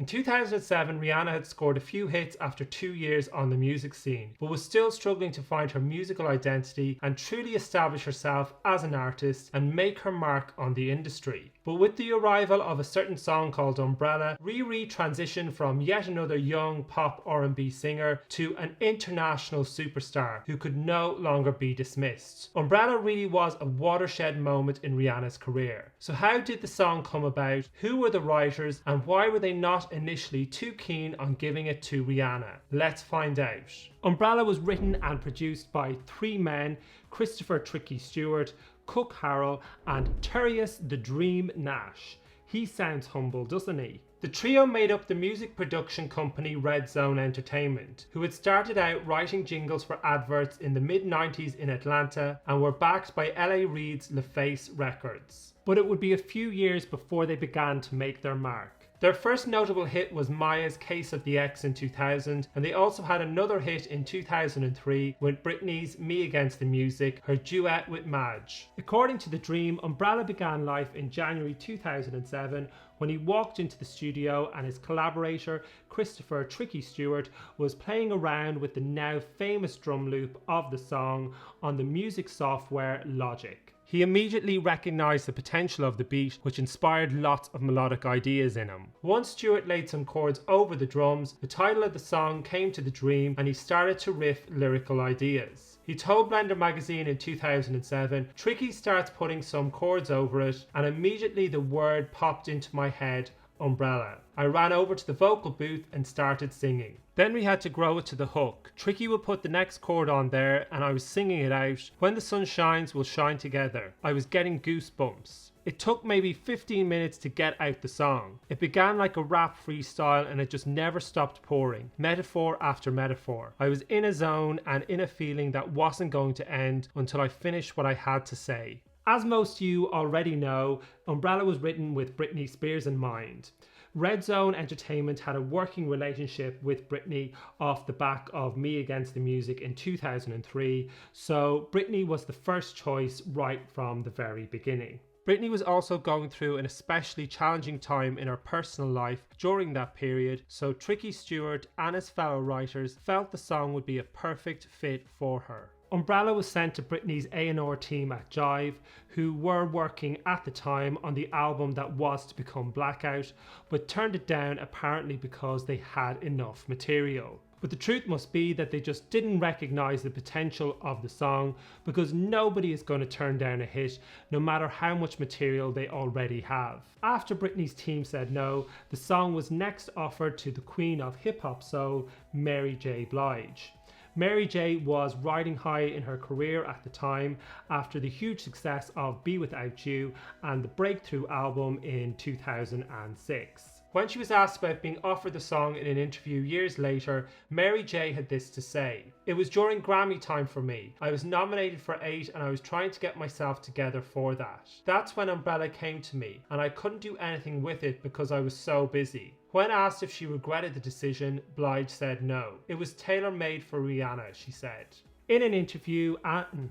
In 2007, Rihanna had scored a few hits after 2 years on the music scene, but was still struggling to find her musical identity and truly establish herself as an artist and make her mark on the industry. But with the arrival of a certain song called Umbrella, Riri transitioned from yet another young pop R&B singer to an international superstar who could no longer be dismissed. Umbrella really was a watershed moment in Rihanna's career. So how did the song come about? Who were the writers and why were they not initially too keen on giving it to Rihanna? Let's find out. Umbrella was written and produced by three men: Christopher "Tricky" Stewart, Cook Harrell, and Terrius "The Dream" Nash. He sounds humble, doesn't he? The trio made up the music production company Redzone Entertainment, who had started out writing jingles for adverts in the mid-90s in Atlanta and were backed by LA Reid's LaFace Records. But it would be a few years before they began to make their mark. Their first notable hit was Maya's Case of the X in 2000, and they also had another hit in 2003 with Britney's Me Against the Music, her duet with Madge. According to The Dream, Umbrella began life in January 2007 when he walked into the studio and his collaborator Christopher "Tricky" Stewart was playing around with the now famous drum loop of the song on the music software Logic. He immediately recognised the potential of the beat, which inspired lots of melodic ideas in him. Once Stewart laid some chords over the drums, the title of the song came to The Dream and he started to riff lyrical ideas. He told Blender magazine in 2007, "Tricky starts putting some chords over it and immediately the word popped into my head, umbrella. I ran over to the vocal booth and started singing. Then we had to grow it to the hook. Tricky would put the next chord on there and I was singing it out. When the sun shines, we'll shine together. I was getting goosebumps. It took maybe 15 minutes to get out the song. It began like a rap freestyle and it just never stopped pouring. Metaphor after metaphor. I was in a zone and in a feeling that wasn't going to end until I finished what I had to say." As most of you already know, Umbrella was written with Britney Spears in mind. Redzone Entertainment had a working relationship with Britney off the back of Me Against the Music in 2003, so Britney was the first choice right from the very beginning. Britney was also going through an especially challenging time in her personal life during that period, so Tricky Stewart and his fellow writers felt the song would be a perfect fit for her. Umbrella was sent to Britney's A&R team at Jive, who were working at the time on the album that was to become Blackout, but turned it down apparently because they had enough material. But the truth must be that they just didn't recognise the potential of the song, because nobody is going to turn down a hit no matter how much material they already have. After Britney's team said no, the song was next offered to the queen of hip hop soul, Mary J Blige. Mary J was riding high in her career at the time after the huge success of Be Without You and the breakthrough album in 2006. When she was asked about being offered the song in an interview years later, Mary J had this to say: "It was during Grammy time for me. I was nominated for 8 and I was trying to get myself together for that. That's when Umbrella came to me and I couldn't do anything with it because I was so busy." When asked if she regretted the decision, Blige said no. "It was tailor-made for Rihanna," she said. In an interview, In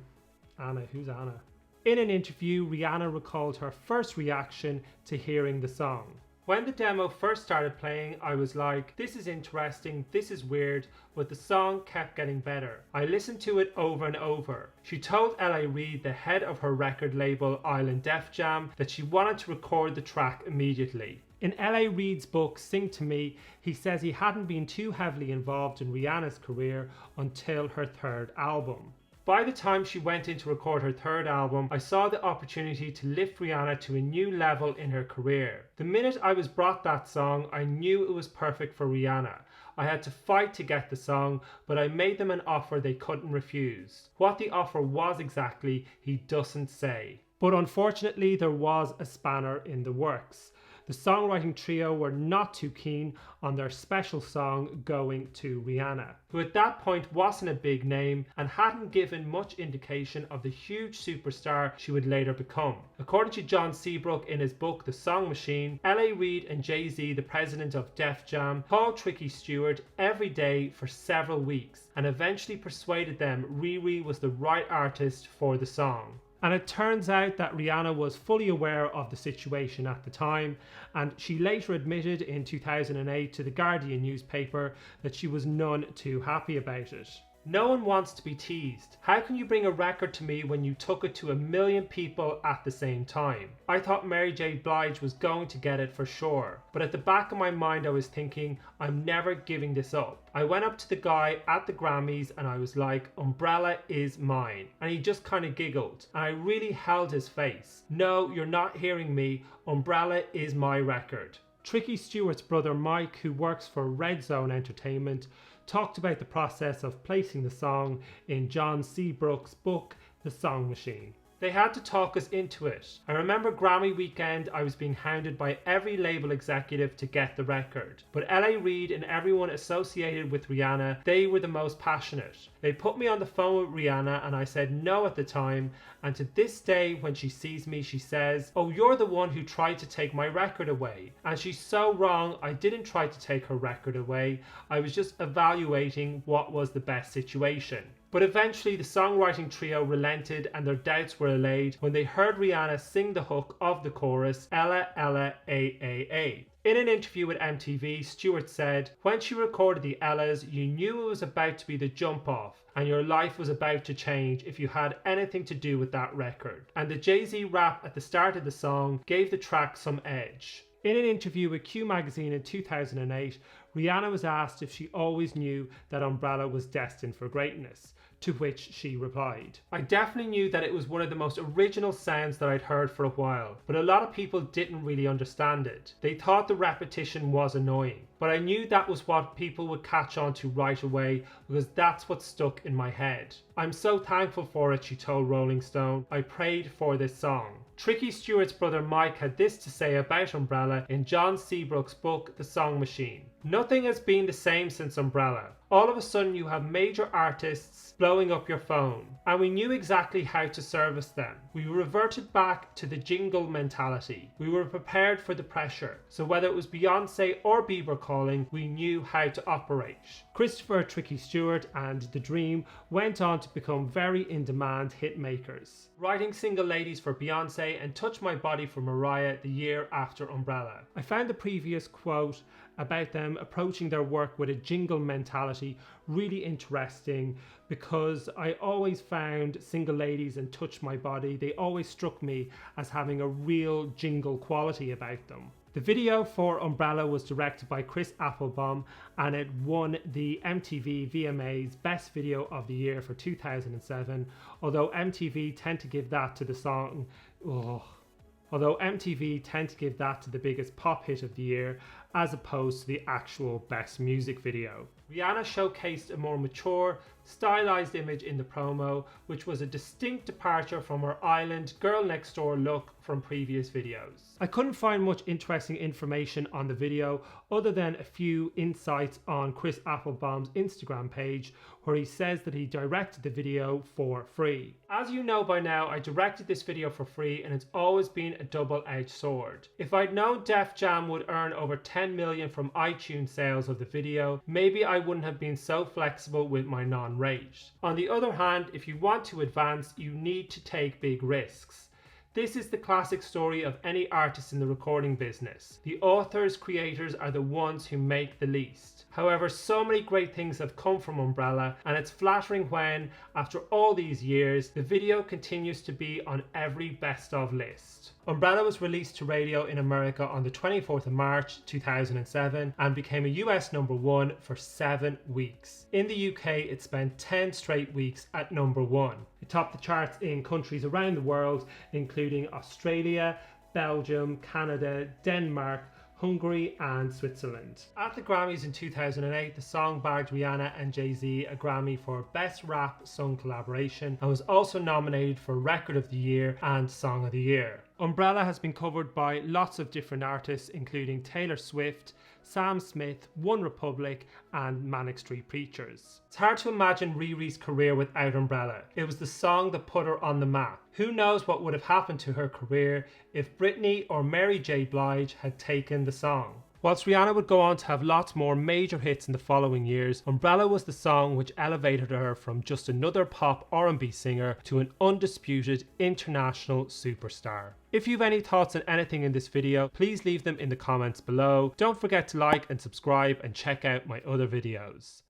an interview, Rihanna recalled her first reaction to hearing the song. "When the demo first started playing, I was like, this is interesting, this is weird, but the song kept getting better. I listened to it over and over." She told LA Reid, the head of her record label Island Def Jam, that she wanted to record the track immediately. In LA Reid's book Sing to Me, he says he hadn't been too heavily involved in Rihanna's career until her third album. "By the time she went in to record her third album, I saw the opportunity to lift Rihanna to a new level in her career. The minute I was brought that song, I knew it was perfect for Rihanna. I had to fight to get the song, but I made them an offer they couldn't refuse. What the offer was exactly, he doesn't say. But unfortunately, there was a spanner in the works. The songwriting trio were not too keen on their special song going to Rihanna, who at that point wasn't a big name and hadn't given much indication of the huge superstar she would later become. According to John Seabrook in his book The Song Machine, LA Reid and Jay-Z, the president of Def Jam, called Tricky Stewart every day for several weeks and eventually persuaded them Riri was the right artist for the song. And it turns out that Rihanna was fully aware of the situation at the time, and she later admitted in 2008 to the Guardian newspaper that she was none too happy about it. No one wants to be teased. How can you bring a record to me when you took it to 1 million people at the same time? I thought Mary J Blige was going to get it for sure, but at the back of my mind I was thinking, I'm never giving this up. I went up to the guy at the Grammys and I was like, Umbrella is mine. And he just kind of giggled, and I really held his face. No, you're not hearing me. Umbrella is my record. Tricky Stewart's brother Mike, who works for Redzone Entertainment, talked about the process of placing the song in John Seabrook's book, The Song Machine. They had to talk us into it. I remember Grammy weekend I was being hounded by every label executive to get the record. But LA Reid and everyone associated with Rihanna, they were the most passionate. They put me on the phone with Rihanna and I said no at the time, and to this day when she sees me she says, oh, you're the one who tried to take my record away. And she's so wrong. I didn't try to take her record away. I was just evaluating what was the best situation. But eventually the songwriting trio relented and their doubts were allayed when they heard Rihanna sing the hook of the chorus, Ella Ella A. In an interview with MTV, Stewart said, when she recorded the Ellas, you knew it was about to be the jump off and your life was about to change if you had anything to do with that record. And the Jay-Z rap at the start of the song gave the track some edge. In an interview with Q Magazine in 2008, Rihanna was asked if she always knew that Umbrella was destined for greatness, to which she replied, I definitely knew that it was one of the most original sounds that I'd heard for a while, but a lot of people didn't really understand it. They thought the repetition was annoying, but I knew that was what people would catch on to right away because that's what stuck in my head. I'm so thankful for it, she told Rolling Stone. I prayed for this song. Tricky Stewart's brother Mike had this to say about Umbrella in John Seabrook's book, The Song Machine. Nothing has been the same since Umbrella. All of a sudden you have major artists blowing up your phone, and we knew exactly how to service them. We reverted back to the jingle mentality. We were prepared for the pressure, so whether it was Beyonce or Bieber calling, we knew how to operate. Christopher Tricky Stewart and The Dream went on to become very in-demand hit makers, writing Single Ladies for Beyonce and Touch My Body for Mariah the year after Umbrella. I found the previous quote about them approaching their work with a jingle mentality really interesting, because I always found Single Ladies and Touch My Body, they always struck me as having a real jingle quality about them. The video for Umbrella was directed by Chris Applebaum and it won the MTV VMA's Best Video of the Year for 2007, although MTV tend to give that to the song, although MTV tend to give that to the biggest pop hit of the year as opposed to the actual best music video. Rihanna showcased a more mature, stylized image in the promo, which was a distinct departure from her island girl next door look from previous videos. I couldn't find much interesting information on the video other than a few insights on Chris Applebaum's Instagram page, where he says that he directed the video for free. As you know by now, I directed this video for free and it's always been a double-edged sword. If I'd known Def Jam would earn over 10 million from iTunes sales of the video, maybe I wouldn't have been so flexible with my non-rate. On the other hand, if you want to advance, you need to take big risks. This is the classic story of any artist in the recording business. The authors, creators are the ones who make the least. However, so many great things have come from Umbrella, and it's flattering when, after all these years, the video continues to be on every best of list. Umbrella was released to radio in America on the 24th of March 2007 and became a US #1 for 7 weeks. In the UK, it spent 10 straight weeks at #1. It topped the charts in countries around the world, including Australia, Belgium, Canada, Denmark, Hungary and Switzerland. At the Grammys in 2008, the song bagged Rihanna and Jay-Z a Grammy for Best Rap Song Collaboration and was also nominated for Record of the Year and Song of the Year. Umbrella has been covered by lots of different artists, including Taylor Swift, Sam Smith, One Republic and Manic Street Preachers. It's hard to imagine Riri's career without Umbrella. It was the song that put her on the map. Who knows what would have happened to her career if Britney or Mary J Blige had taken the song. Whilst Rihanna would go on to have lots more major hits in the following years, Umbrella was the song which elevated her from just another pop R&B singer to an undisputed international superstar. If you have any thoughts on anything in this video, please leave them in the comments below. Don't forget to like and subscribe and check out my other videos.